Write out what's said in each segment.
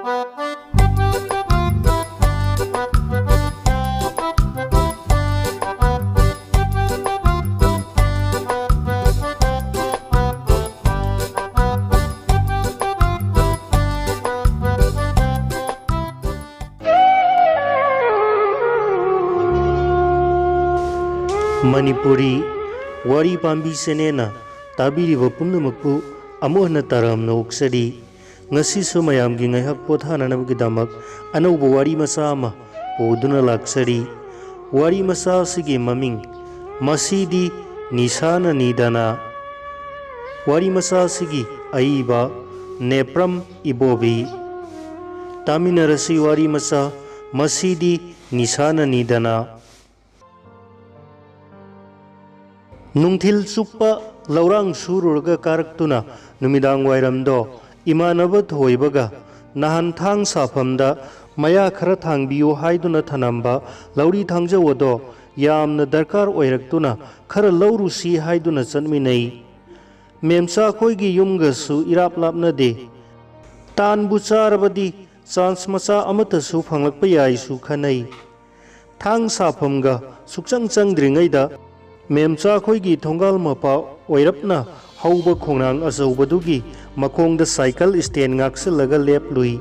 मणिपुरी वारी पांबी सेनेना ताबीरिबा पुम्नमकपु अमुहना तारामना ओक्सरी ngasisu mayamgi ngaihak pothananabgidamak anauba wari masa ama poduna laksari wari masa asigi maming masidi nisana nidana wari masa asigi aiba nepram ibobi taminarasi wari masa masidi nisana nidana nungthil chuppa laurang sururga karaktuna numidang wairamdo इमानब थोइबगा नहान थांग साफमदा मया खरा थांगबियो हाइदुना थनम्बा लौरी थांजवदो यामना दरकार ओइरक्तुना खरा लौरुसी हाइदुना चनमिनै मेमसा खोइगी युमगसु इराप लापनदे तानबु चारबदी chance मचा अमतसु फंगलकप याइसु खनै थांग साफमगा सुक्चंग चंगद्रिङैदा मेमसा खोइगी थोंगाल Mopa ओइरपना हौबा खोंनांग अचौबदुगी मखोंदा cycle stand गाक्सलगा लेप Louis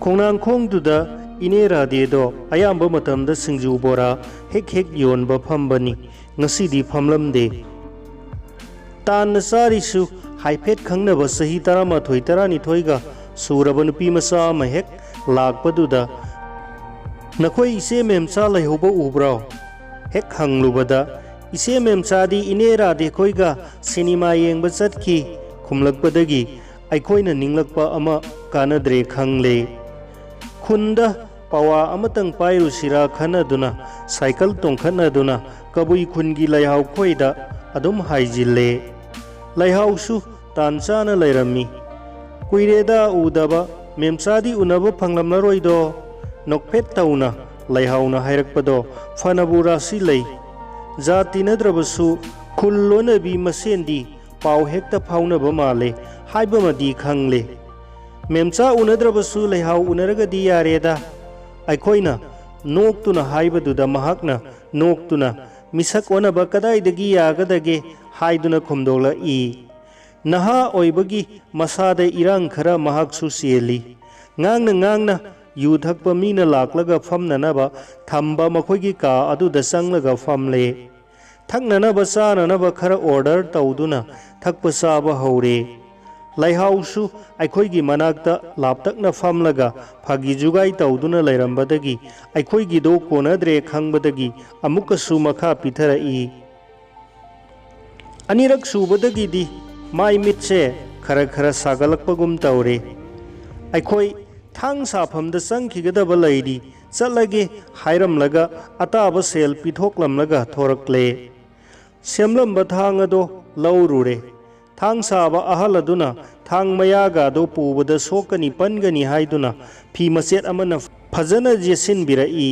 खोंनांग खोंदुदा इने रादेदो अयाम्बा मतमदा सिंजू बोरा हेक हेक योनबा फंबनी ngasidi famlamde तान चारिसु हाइफेट खंगनबा सही 13-12 गा सूरबा नुपी मचा अमा हेक लाकपदुदा नखोई इसे मेमचा लैहौबा उब्राव हेक हंगलुबदा इसे मेमचादी इने राधे खोइगा सिनेमा येंगबा चतखी खुमलकपदगी अखोइना निंगलकपा अमा कानद्रे खंगले खुंदा पवा अमतंग पाइरुसिरा खनदुना साइकल तोंखनदुना कबुई खुनगी लैहाव खोइदा अदुम हाइजिल्ले लैहावसु तानचाना लैरम्मी कुइरेदा उदबा मेमचादी उनबा फंगलमनरोइदो नोकफेट तौना लैहावना हाइरकपदो फनबु रासि लै जाति नद्रबसु खुल्लोनबी मसेंदी पाव हेक्ता फाउनब माले हाइबमदी खंगले मेमचा उनद्रबसु लैहाव उनरगदी यारेदा अखोइना नोक्तुना हाइबदुदा महाकना नोक्तुना मिसक ओनब कदाइदगी यागदगे हाइदुना खुमदोला ई नहा ओइबगी मसादा इरांग खरा महाकसु सेली ngang na yu thakpa mina laklaga famnanaba thamba makhoigi ka aduda sanglaga famle thaknanaba chananaba khara order tawduna thakpa saba haure laihausu aikhoigi manakta laptakna famlaga phagi jugai tawduna lairambadagi aikhoigi do konadre khangbadagi amukasu makha pithara i anirak subadagi di mai mitse khara khara sagalakpagum tawre aikhoi थांग साफमद चंखिगदब लैदी चलगे हाइरमलगा अताब cell पिथोकलमलगा थोरकले सेमलंब थांग अदो लौरुरे थांग साब अहल अदुना थांग मयागादो पुबद सोकनी पनगनी हाइदुना फी मसेट अमना फजना जेसिन बिराई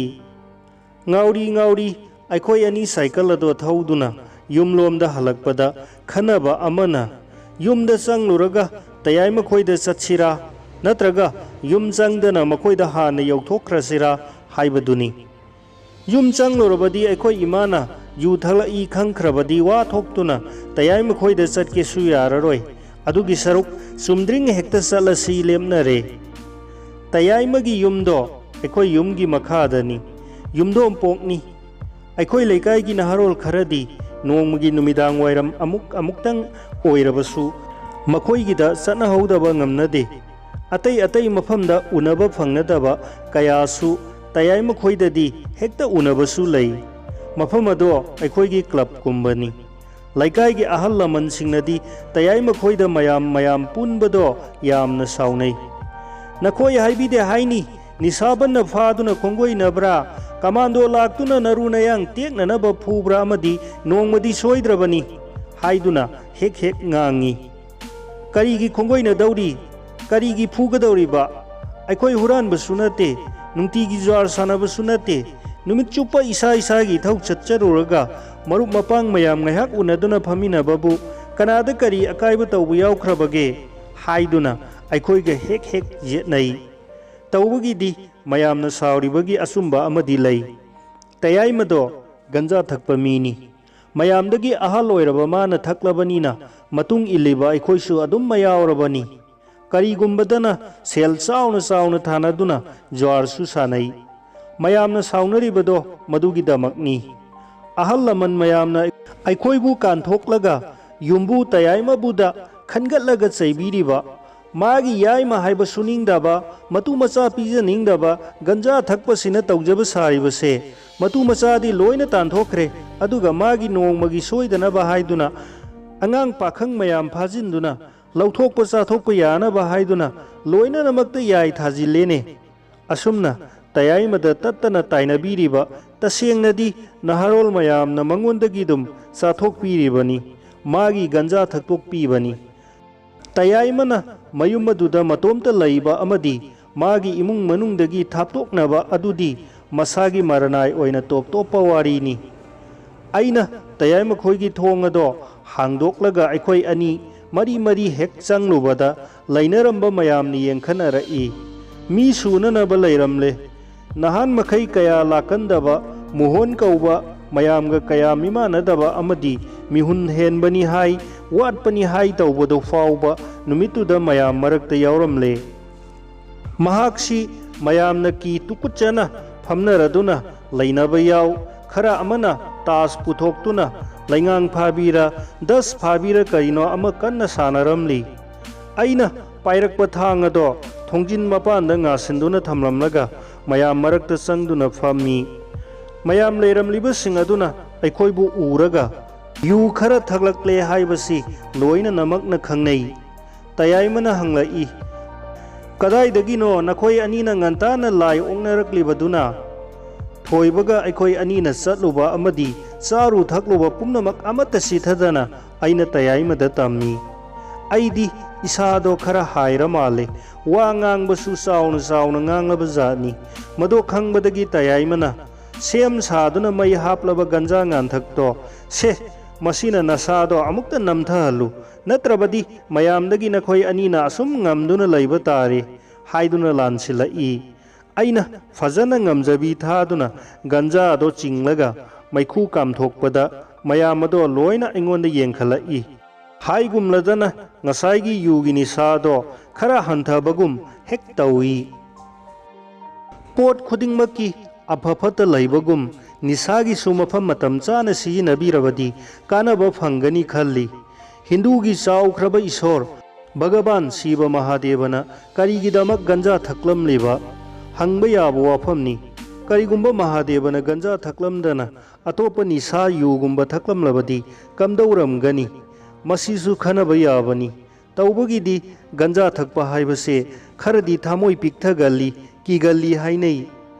ngauरी अखोय अनि cycle अदो थौदुना युमलोमदा हलकपदा खनबा अमना युमदा चंगलुरगा तयाय मखोयदा चtsiरा नत्रगा yum चंगदना मखोयदा हाना यौथोख्रसिरा हाइबदुनी yum चंगलोरबदी अखोय इमाना यु थलई खंख्रबदी वा थोक्तुना तयाय मखोयदा चटकेसु याररोय अदुगी सरुक सुमद्रिंग हेक्ता चलसी लेमनरे तयाय मगी युमदो अखोय युमगी मखादनी युमदो पोकनी अखोय लेकायगी नहारोल खरदी नोंमगी नुमिदांग वायरम अमुक्तंग ओइरबसु मखोयगिदा चनहौदबा ngamnade अतई मफमदा उनब फंगनदबा कयासु तयाय मखोयददी हेक्ता उनबसु लै मफम अदो अखोयगी क्लब कुंबनी लैकायगी अहल लमनसिंगनदी तयाय मखोयदा मयाम पुनबदो यामना साउनै नखोय हाइबिदे हाइनी निसाबन फादुना खोंगोइनब्रा कमांडो लाक्तुना नरुनयांग टेकननब फुब्रा अमदी नोंमदी सोइद्रबनी हाइदुना हेक ngangi करीगी खोंगोइना दौरी करीगी फुगदौरीबा अखोय हुरानबसु नते नुंतीगी जार सानबसु नते नुमित चुप्पा इसा इसागी थौ चच्चरुरगा मरुप मपांग मयाम ngaiak unaduna phaminabbu kanada kari akaiba tawbu yaukhraबगे हाइदुना ꯑꯩꯈꯣꯏꯒ ꯍꯦꯛ ꯍꯦꯛ ꯌꯦꯠꯅꯩ꯫ ꯇꯧꯕꯒꯤꯗꯤ ꯃꯌꯥꯝꯅ ꯁꯥꯎꯔꯤꯕꯒꯤ ꯑꯆꯨꯝꯕ ꯑꯃꯗꯤ ꯂꯩ꯫ ꯇꯌꯥꯏꯃꯗꯣ ꯒꯟꯖꯥ ꯊꯛꯄ ꯃꯤꯅꯤ꯫ ꯃꯌꯥꯝꯗꯒꯤ ꯑꯍꯜ ꯑꯣꯏꯔꯕ ꯃꯥꯅ ꯊꯛꯂꯕꯅꯤꯅ ꯃꯇꯨꯡ ꯏꯜꯂꯤꯕ ꯑꯩꯈꯣꯏꯁꯨ ꯑꯗꯨꯝ ꯃꯌꯥꯎꯔꯕꯅꯤ꯫ ꯀꯔꯤꯒꯨꯝꯕꯗꯅ ꯁꯦꯜ ꯆꯥꯎꯅ ꯆꯥꯎꯅ ꯊꯥꯅꯗꯨꯅ ꯖ꯭ꯋꯥꯔꯁꯨ ꯁꯥꯟꯅꯩ꯫ ꯃꯌꯥꯝꯅ ꯁꯥꯎꯅꯔꯤꯕꯗꯣ ꯃꯗꯨꯒꯤꯗꯃꯛꯅꯤ꯫ ꯑꯍꯜ ꯂꯃꯟ ꯃꯌꯥꯝꯅ ꯑꯩꯈꯣꯏꯕꯨ ꯀꯥꯟꯊꯣꯛꯂꯒ ꯌꯨꯝꯕꯨ ꯇꯌꯥꯏꯃꯕꯨꯗ ꯈꯟꯒꯠꯂꯒ ꯆꯩꯕꯤꯔꯤꯕ, ꯃꯥꯒꯤ ꯌꯥꯏꯃ ꯍꯥꯏꯕ ꯁꯨꯅꯤꯡꯗꯕ, ꯃꯇꯨ ꯃꯆꯥ ꯄꯤꯖꯅꯤꯡꯗꯕ ꯒꯟꯖꯥ ꯊꯛꯄꯁꯤꯅ ꯇꯧꯖꯕ ꯁꯥꯔꯤꯕꯁꯦ ꯃꯇꯨ ꯃꯆꯥꯗꯤ ꯂꯣꯏꯅ ꯇꯥꯟꯊꯣꯛꯈ꯭ꯔꯦ, ꯑꯗꯨꯒ ꯃꯥꯒꯤ ꯅꯣꯡꯃꯒꯤ ꯁꯣꯏꯗꯅꯕ ꯍꯥꯏꯗꯨꯅ ꯑꯉꯥꯡ ꯄꯥꯈꯪ ꯃꯌꯥꯝ ꯐꯥꯖꯤꯟꯗꯨꯅ ꯂꯧꯊꯣꯛꯄ ꯆꯥꯊꯣꯛꯄ ꯌꯥꯅꯕ ꯍꯥꯏꯗꯨꯅ ꯂꯣꯏꯅꯃꯛꯇ ꯌꯥꯏ ꯊꯥꯖꯤꯜꯂꯦꯅꯦ꯫ ꯑꯁꯨꯝꯅ ꯇꯌꯥꯏꯃꯗ ꯇꯠꯇꯅ ꯇꯥꯏꯅꯕꯤꯔꯤꯕ ꯇꯁꯦꯡꯅꯗꯤ ꯅꯍꯥꯔꯣꯜ ꯃꯌꯥꯝꯅ ꯃꯉꯣꯟꯗꯒꯤ ꯑꯗꯨꯝ ꯆꯥꯊꯣꯛꯄꯤꯔꯤꯕꯅꯤ, ꯃꯥꯒꯤ ꯒꯟꯖꯥ ꯊꯛꯇꯣꯛꯄꯤꯕꯅꯤ꯫ ꯇꯌꯥꯏꯃꯅ ꯃꯌꯨꯝ ꯑꯗꯨꯗ ꯃꯇꯣꯝꯇ ꯂꯩꯕ ꯑꯃꯗꯤ ꯃꯥꯒꯤ ꯏꯃꯨꯡ ꯃꯅꯨꯡꯗꯒꯤ ꯊꯥꯞꯇꯣꯛꯅꯕ ꯑꯗꯨꯗꯤ ꯃꯁꯥꯒꯤ ꯃꯔꯅꯥꯏ ꯑꯣꯏꯅ ꯇꯣꯞ ꯇꯣꯞꯄ ꯋꯥꯔꯤꯅꯤ꯫ ꯑꯩꯅ ꯇꯌꯥꯏꯃ ꯈꯣꯏꯒꯤ ꯊꯣꯡ ꯑꯗꯣ ꯍꯥꯡꯗꯣꯛꯂꯒ ꯑꯩꯈꯣꯏ ꯑꯅꯤ ꯃꯔꯤ ꯃꯔꯤ ꯍꯦꯛ ꯆꯪꯂꯨꯕꯗ ꯂꯩꯅꯔꯝꯕ ꯃꯌꯥꯝꯅ ꯌꯦꯡꯈꯠꯅꯔꯛꯏ꯫ ꯃꯤ ꯁꯨꯅꯅꯕ ꯂꯩꯔꯝꯂꯦ꯫ ꯅꯍꯥꯟ ꯃꯈꯩ ꯀꯌꯥ ꯂꯥꯛꯀꯟꯗꯕ, ꯃꯨꯍꯣꯟ ꯀꯧꯕ, ꯃꯌꯥꯝꯒ ꯀꯌꯥ ꯃꯤꯃꯥꯟꯅꯗꯕ ꯑꯃꯗꯤ ꯃꯤꯍꯨꯟ ꯍꯦꯟꯕꯅꯤ ꯍꯥꯏ, ꯋꯥꯠꯄꯅꯤ ꯍꯥꯏ ꯇꯧꯕꯗꯨ ꯐꯥꯎꯕ ꯅꯨꯃꯤꯠꯇꯨꯗ ꯃꯌꯥꯝ ꯃꯔꯛꯇ ꯌꯥꯎꯔꯝꯂꯦ꯫ ꯃꯍꯥꯛꯁꯤ ꯃꯌꯥꯝꯅ ꯀꯤ ꯇꯨꯀꯨꯠꯆꯅ ꯐꯝꯅꯔꯗꯨꯅ ꯂꯩꯅꯕ ꯌꯥꯎ, ꯈꯔ ꯑꯃꯅ ꯇꯥꯁ ꯄꯨꯊꯣꯛꯇꯨꯅ ꯂꯩꯉꯥꯡ ꯐꯥꯕꯤꯔ ꯗꯁ ꯐꯥꯕꯤꯔ ꯀꯔꯤꯅꯣ ꯑꯃ ꯀꯟꯅ ꯁꯥꯟꯅꯔꯝꯂꯤ꯫ ꯑꯩꯅ ꯄꯥꯏꯔꯛꯄ ꯊꯥꯡ ꯑꯗꯣ ꯊꯣꯡꯖꯤꯟ ꯃꯄꯥꯟꯗ ꯉꯥꯁꯤꯟꯗꯨꯅ ꯊꯝꯂꯝꯂꯒ ꯃꯌꯥꯝ ꯃꯔꯛꯇ ꯆꯪꯗꯨꯅ ꯐꯝꯃꯤ꯫ ꯃꯌꯥꯝ ꯂꯩꯔꯝꯂꯤꯕꯁꯤꯡ ꯑꯗꯨꯅ ꯑꯩꯈꯣꯏꯕꯨ ꯎꯔꯒ ꯌꯨ ꯈꯔ ꯊꯛꯂꯛꯂꯦ ꯍꯥꯏꯕꯁꯤ ꯂꯣꯏꯅꯃꯛꯅ ꯈꯪꯅꯩ꯫ ꯇꯌꯥꯏꯃꯅ ꯍꯪꯂꯛꯏ, ꯀꯗꯥꯏꯗꯒꯤꯅꯣ ꯅꯈꯣꯏ ꯑꯅꯤꯅ ꯉꯟꯇꯥꯅ ꯂꯥꯏ ꯑꯣꯛꯅꯔꯛꯂꯤꯕꯗꯨꯅ? ꯊꯣꯏꯕꯒ ꯑꯩꯈꯣꯏ ꯑꯅꯤꯅ ꯆꯠꯂꯨꯕ ꯑꯃꯗꯤ ꯆꯥꯔꯨ ꯊꯛꯂꯨꯕ ꯄꯨꯝꯅꯃꯛ ꯑꯃꯠꯇ ꯆꯤꯊꯗꯅ ꯑꯩꯅ ꯇꯌꯥꯏꯃꯗ ꯇꯝꯃꯤ꯫ ꯑꯩꯗꯤ ꯏꯁꯥꯗꯣ ꯈꯔ ꯍꯥꯏꯔ ꯃꯥꯜꯂꯦ, ꯋꯥ ꯉꯥꯡꯕꯁꯨ ꯆꯥꯎꯅ ꯆꯥꯎꯅ ꯉꯥꯡꯂꯕ ꯖꯥꯠꯅꯤ꯫ ꯃꯗꯣ ꯈꯪꯕꯗꯒꯤ ꯇꯌꯥꯏꯃꯅ ꯁꯦꯝ ꯁꯥꯗꯨꯅ ꯃꯩ ꯍꯥꯞꯂꯕ ꯒꯟꯖꯥ ꯉꯥꯟꯊꯛꯇꯣ, ꯁꯦ ꯃꯁꯤꯅ ꯅꯁꯥꯗꯣ ꯑꯃꯨꯛꯇ ꯅꯝꯊꯍꯜꯂꯨ, ꯅꯠꯇ꯭ꯔꯕꯗꯤ ꯃꯌꯥꯝꯗꯒꯤ ꯅꯈꯣꯏ ꯑꯅꯤꯅ ꯑꯁꯨꯝ ꯉꯝꯗꯨꯅ ꯂꯩꯕ ꯇꯥꯔꯦ ꯍꯥꯏꯗꯨꯅ ꯂꯥꯟꯁꯤꯜꯂꯛꯏ꯫ ꯑꯩꯅ ꯐꯖꯅ ꯉꯝꯖꯕꯤ ꯊꯥꯗꯨꯅ ꯒꯟꯖꯥꯗꯣ ꯆꯤꯡꯂꯒ ꯃꯩꯈꯨ ꯀꯥꯝꯊꯣꯛꯄꯗ ꯃꯌꯥꯝ ꯑꯗꯣ ꯂꯣꯏꯅ ꯑꯩꯉꯣꯟꯗ ꯌꯦꯡꯈꯠꯂꯛꯏ꯫ ꯍꯥꯏꯒꯨꯝꯂꯗꯅ ꯉꯁꯥꯏꯒꯤ ꯌꯨꯒꯤ ꯅꯤꯁꯥꯗꯣ ꯈꯔ ꯍꯟꯊꯕꯒꯨꯝ ꯍꯦꯛ ꯇꯧꯏ꯫ ꯄꯣꯠ ꯈꯨꯗꯤꯡꯃꯛꯀꯤ ꯑꯐ ꯐꯠꯇ ꯂꯩꯕꯒꯨꯝ ꯅꯤꯁꯥꯒꯤꯁꯨ ꯃꯐꯝ ꯃꯇꯝ ꯆꯥꯅ ꯁꯤꯖꯤꯟꯅꯕꯤꯔꯕꯗꯤ ꯀꯥꯟꯅꯕ ꯐꯪꯒꯅꯤ ꯈꯜꯂꯤ꯫ ꯍꯤꯟꯗꯨꯒꯤ ꯆꯥꯎꯈ꯭ꯔꯕ ꯏꯁꯣꯔ ꯚꯒꯕꯥꯟ ꯁꯤꯕ ꯃꯍꯥꯗꯦꯕꯅ ꯀꯔꯤꯒꯤꯗꯃꯛ ꯒꯟꯖꯥ ꯊꯛꯂꯝꯂꯤꯕ? ꯍꯪꯕ ꯌꯥꯕ ꯋꯥꯐꯝꯅꯤ꯫ ꯀꯔꯤꯒꯨꯝꯕ ꯃꯍꯥꯗꯦꯕꯅ ꯒꯟꯖꯥ ꯊꯛꯂꯝꯗꯅ ꯑꯇꯣꯞꯄ ꯅꯤꯁꯥ ꯌꯨꯒꯨꯝꯕ ꯊꯛꯂꯝꯂꯕꯗꯤ ꯀꯝꯗꯧꯔꯝꯒꯅꯤ? ꯃꯁꯤꯁꯨ ꯈꯟꯅꯕ ꯌꯥꯕꯅꯤ꯫ ꯇꯧꯕꯒꯤꯗꯤ ꯒꯟꯖꯥ ꯊꯛꯄ ꯍꯥꯏꯕꯁꯦ ꯈꯔꯗꯤ ꯊꯃꯣꯏ ꯄꯤꯛꯊꯒꯜꯂꯤ, ꯀꯤꯒꯜꯂꯤ ꯍꯥꯏꯅꯩ꯫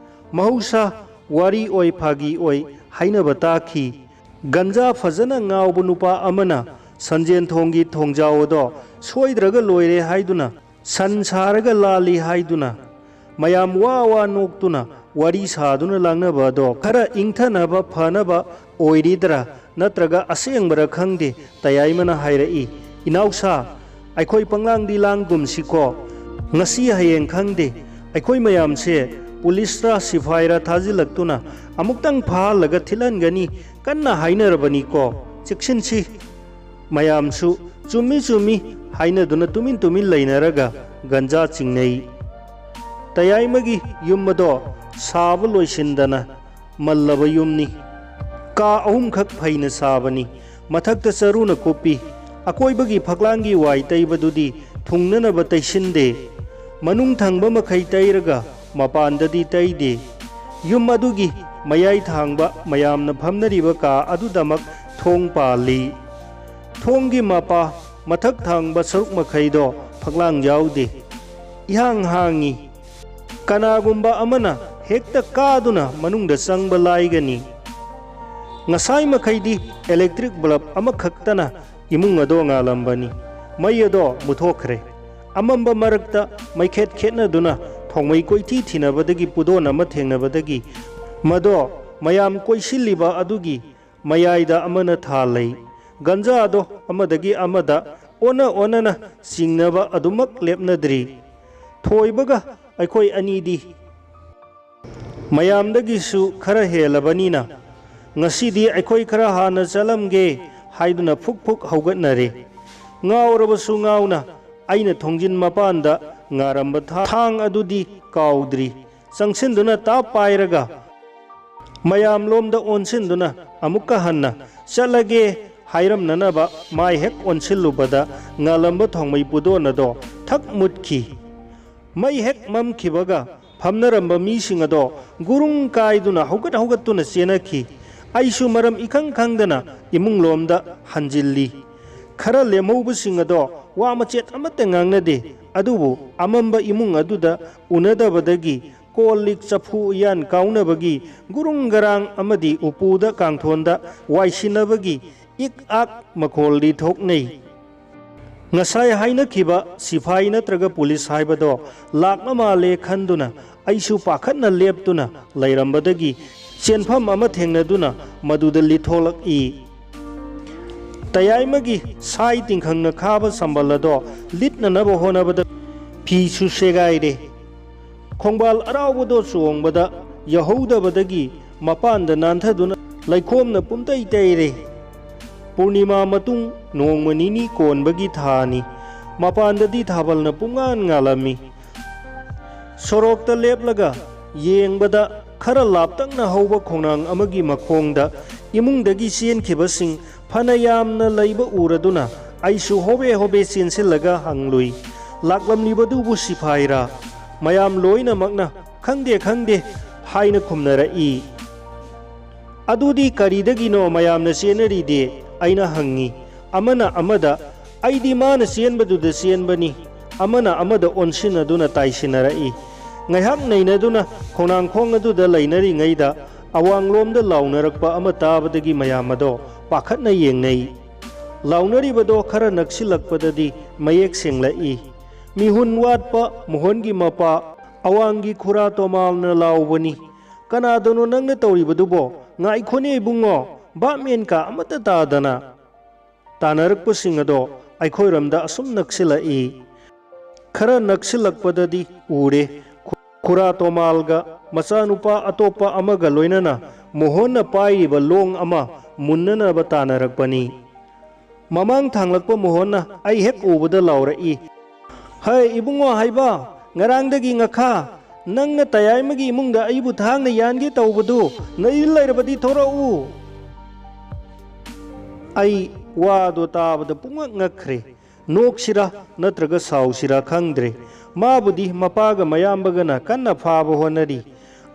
ꯃꯍꯧꯁꯥ ꯋꯥꯔꯤ ꯑꯣꯏ ꯐꯥꯒꯤ ꯑꯣꯏ ꯍꯥꯏꯅꯕ ꯇꯥꯈꯤ꯫ ꯒꯟꯖꯥ ꯐꯖꯅ ꯉꯥꯎꯕ ꯅꯨꯄꯥ ꯑꯃꯅ ꯁꯟꯖꯦꯟꯊꯣꯡꯒꯤ ꯊꯣꯡꯖꯥꯎ ꯑꯗꯣ ꯁꯣꯏꯗ꯭ꯔꯒ ꯂꯣꯏꯔꯦ ꯍꯥꯏꯗꯨꯅ ꯁꯟ ꯁꯥꯔꯒ ꯂꯥꯜꯂꯤ ꯍꯥꯏꯗꯨꯅ ꯃꯌꯥꯝ ꯋꯥ ꯋꯥ ꯅꯣꯛꯇꯨꯅ ꯋꯥꯔꯤ ꯁꯥꯗꯨꯅ ꯂꯥꯡꯅꯕ ꯑꯗꯣ ꯈꯔ ꯏꯪꯊꯅꯕ ꯐꯅꯕ ꯑꯣꯏꯔꯤꯗ꯭ꯔꯥ ꯅꯠꯇ꯭ꯔꯒ ꯑꯁꯦꯡꯕꯔ ꯈꯪꯗꯦ꯫ ꯇꯌꯥꯏꯃꯅ ꯍꯥꯏꯔꯛꯏ, ꯏꯅꯥꯎꯁꯥ, ꯑꯩꯈꯣꯏ ꯄꯪꯂꯥꯡꯗꯤ ꯂꯥꯡꯒꯨꯝꯁꯤꯀꯣ꯫ ꯉꯁꯤ ꯍꯌꯦꯡ ꯈꯪꯗꯦ ꯑꯩꯈꯣꯏ ꯃꯌꯥꯝꯁꯦ ꯄꯨꯂꯤꯁꯔ ꯁꯤꯐꯥꯏꯔ ꯊꯥꯖꯤꯜꯂꯛꯇꯨꯅ ꯑꯃꯨꯛꯇꯪ ꯐꯥꯍꯜꯂꯒ ꯊꯤꯜꯍꯟꯒꯅꯤ ꯀꯟꯅ ꯍꯥꯏꯅꯔꯕꯅꯤꯀꯣ, ꯆꯦꯛꯁꯤꯟꯁꯤ꯫ ꯃꯌꯥꯝꯁꯨ ꯆꯨꯝꯃꯤ ꯆꯨꯝꯃꯤ ꯍꯥꯏꯅꯗꯨꯅ ꯇꯨꯃꯤꯟ ꯇꯨꯃꯤꯟ ꯂꯩꯅꯔꯒ ꯒꯟꯖꯥ ꯆꯤꯡꯅꯩ꯫ ꯇꯌꯥꯏꯃꯒꯤ ꯌꯨꯝ ꯑꯗꯣ ꯁꯥꯕ ꯂꯣꯏꯁꯤꯟꯗꯅ ꯃꯜꯂꯕ ꯌꯨꯝꯅꯤ꯫ ꯀꯥ 3ꯈꯛ ꯐꯩꯅ ꯁꯥꯕꯅꯤ꯫ ꯃꯊꯛꯇ ꯆꯔꯨꯅ ꯀꯨꯞꯄꯤ꯫ ꯑꯀꯣꯏꯕꯒꯤ ꯐꯛꯂꯥꯡꯒꯤ ꯋꯥꯏ ꯇꯩꯕꯗꯨꯗꯤ ꯊꯨꯡꯅꯅꯕ ꯇꯩꯁꯤꯟꯗꯦ꯫ ꯃꯅꯨꯡ ꯊꯪꯕ ꯃꯈꯩ ꯇꯩꯔꯒ ꯃꯄꯥꯟꯗꯗꯤ ꯇꯩꯗꯦ꯫ ꯌꯨꯝ ꯑꯗꯨꯒꯤ ꯃꯌꯥꯏ ꯊꯥꯡꯕ ꯃꯌꯥꯝꯅ ꯐꯝꯅꯔꯤꯕ ꯀꯥ ꯑꯗꯨꯗꯃꯛ ꯊꯣꯡ ꯄꯥꯜꯂꯤ꯫ ꯊꯣꯡꯒꯤ ꯃꯄꯥ ꯃꯊꯛ ꯊꯪꯕ ꯁꯔꯨꯛ ꯃꯈꯩꯗꯣ ꯐꯛꯂꯥꯡ ꯌꯥꯎꯗꯦ, ꯏꯍꯥꯡ ꯍꯥꯡꯉꯤ꯫ ꯀꯅꯥꯒꯨꯝꯕ ꯑꯃꯅ ꯍꯦꯛꯇ ꯀꯥꯗꯨꯅ ꯃꯅꯨꯡꯗ ꯆꯪꯕ ꯂꯥꯏꯒꯅꯤ꯫ ꯉꯁꯥꯏ ꯃꯈꯩꯗꯤ ꯏꯂꯦꯛꯇ꯭ꯔꯤꯛ ꯕꯜꯕ ꯑꯃꯈꯛꯇꯅ ꯏꯃꯨꯡ ꯑꯗꯣ ꯉꯥꯜꯂꯝꯕꯅꯤ꯫ ꯃꯩ ꯑꯗꯣ ꯃꯨꯠꯊꯣꯛꯈ꯭ꯔꯦ꯫ ꯑꯃꯝꯕ ꯃꯔꯛꯇ ꯃꯩꯈꯦꯠ ꯈꯦꯠꯅꯗꯨꯅ ꯊꯣꯡꯃꯩ ꯀꯣꯏꯊꯤ ꯊꯤꯅꯕꯗꯒꯤ ꯄꯨꯗꯣꯟ ꯑꯃ ꯊꯦꯡꯅꯕꯗꯒꯤ ꯃꯗꯣ ꯃꯌꯥꯝ ꯀꯣꯏꯁꯤꯜꯂꯤꯕ ꯑꯗꯨꯒꯤ ꯃꯌꯥꯏꯗ ꯑꯃꯅ ꯊꯥꯜ ꯂꯩ꯫ ꯒꯟꯖꯥꯗꯣ ꯑꯃꯗꯒꯤ ꯑꯃꯗ ओना ओनना सिंगनबा अदुमक लेपनद्री थोइबगा अखोई अनीदी मयामदगिसु खरा हेलबनीना ngasi अखोई खरा हाना चलमगे हाइदुना फुक फुक हौगतनरे ngaurabsu ngauna aina thongjin mapanda ngaramba thang adudi kaudri sangsinduna ta pairaga mayam lomda onsinduna amukka hanna chalage hairam nanaba mai hek onsilubada ngalamba thongmai pudona do thak mutki mai hek mamkhibaga phamnaramba mising ado gurung kaiduna haugatuna chenaki aisu maram ikhang khangdana imung lomda hanjilli खरा लेमौबसिंग अदो वा मचेत अमते ngangnade adubu amamba imung aduda unadabadagi kolik chafu yan kaunabagi gurung garang amadi upuda kangthonda waisinabagi ik ak makoldi thoknei ngasai haina khiba sifai natraga police haibado lakna male khanduna aisu pakhatna leptuna lairambadagi chenpham ama thengnaduna maduda litholak I तयाइमगी Sai तिंखंग खाब संबलदो लिटननब होनबद फीसु सेगाइरे खोंबाल अरावदो चोंगबदा यहौदबदगी मपानद नांथदुना लैखोमन पुमतै तैरे पूर्णिमा मतुंग नोंगमनिनी कोनबगी थानी मपानददी थाबलन पुंगान ngalami sorokta leplaga yengbada खरा लापतंगना हौबा खोंनांग अमगी मखोंगदा इमुंगदगी चेनखिबसिंग फनयामना लैबा उरदुना आइसु होबे होबे चेनसिलगा हंगलुई लाकलमनिबदुबु सिफाइरा मयाम लोइना मगना खंगदे खंगदे हाइना खुमनरई अदुदी करीदगिनो मयामना चेनरिदे आइना हंगी अमना अमदा आइदी माना चेनबदुदा चेनबनी अमना अमदा ओनसिनदुना ताइसिनरई ngayhak nainaduna khonang khong aduda lainari ngaida awangloomda launarakpa ama tabadagi mayamado pakhatna yengnei launaribado khara naksilakpadadi mayek senglai mihun watpa mohongi mapa awangi khura tomalna laubani kanadano nangna tawribadubo ngai khone bungo bamen ka amata tadana tanarakpa singado aikhoiramda asum naksilai khara naksilakpadadi ure खुरा तोमालगा मचानुपा अतोपा अमगा लोइनना मोहनना पाइबा लोंग अमा मुन्नना बतानरकपनी ममांग थांगलकपा मोहनना आई हेक उबदा लाउरई हाय Ibungo हाइबा ngarangdagi ngakha nangna tayaimagi imungda aibu thangna yange tawbadu nai lairabadi thorau ai wado tabada pungak ngakre noksira natraga sausira khangdre माबुदी मपागा मयामबगना कन्ना फाबा honorary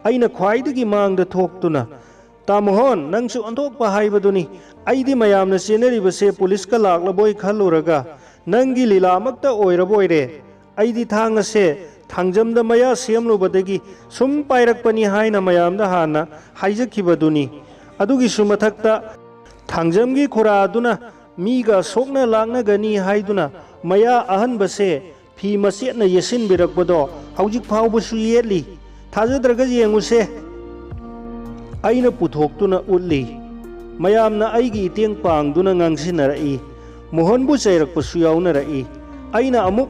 अइना ख्वाइदगी मांगदा थोक्तुना तामोहन नंगसु अंथोकपा हाइबदुनी अइदी मयामना चेनरिबसे पुलिसका लाक्लबोय खल्लुरगा नंगी लीलामक्ता ओइरबोयरे अइदी थांगसे थांजमदा मया सेमलुबदगी सुम पाइरकपनी हाइना मयामदा हाना हाइजखिबदुनी अदुगी सुमथक्ता थांजमगी खुरादुना मीगा सोकना लांगनगनी हाइदुना मया अहनबसे फी मसेटना येसिनबिरकबदो हौजिक फावबसु येली थाजद्रगा येंगुसे अइना पुथोक्तुना उल्ली मयामना अइगी इतेंग पांगदुना ngansinarai मोहनबु चैरकपसु याउनरई अइना अमुक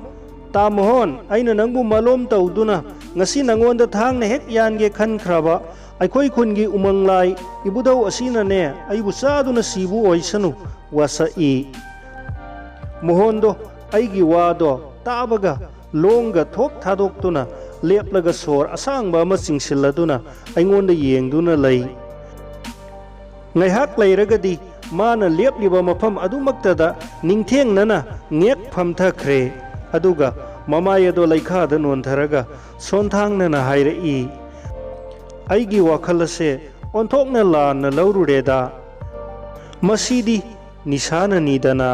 ता Mohan अइना नंगबु मलोम तौदुना ngasi nangonda thangna hek yange khankraba अखोई खुनगी उमंगलाई इबुदौ असिनने अइबु चादुना सिबु ओइसनु वासाई मोहनदो अइगी वादो ताबगा लोंगा थोक थादोक्तुना लेपलगा सोर असांगबा अमा चिंसिल्लदुना अइंगोंदा येंगदुना लई ngayhak lairagadi mana lepliba mafam adumaktada ningthengnana ngek phamthakre aduga mamayado laikhada nontharaga sonthangnana hairei aigi wakhalase onthokna lanna laurureda masidi nisana nidana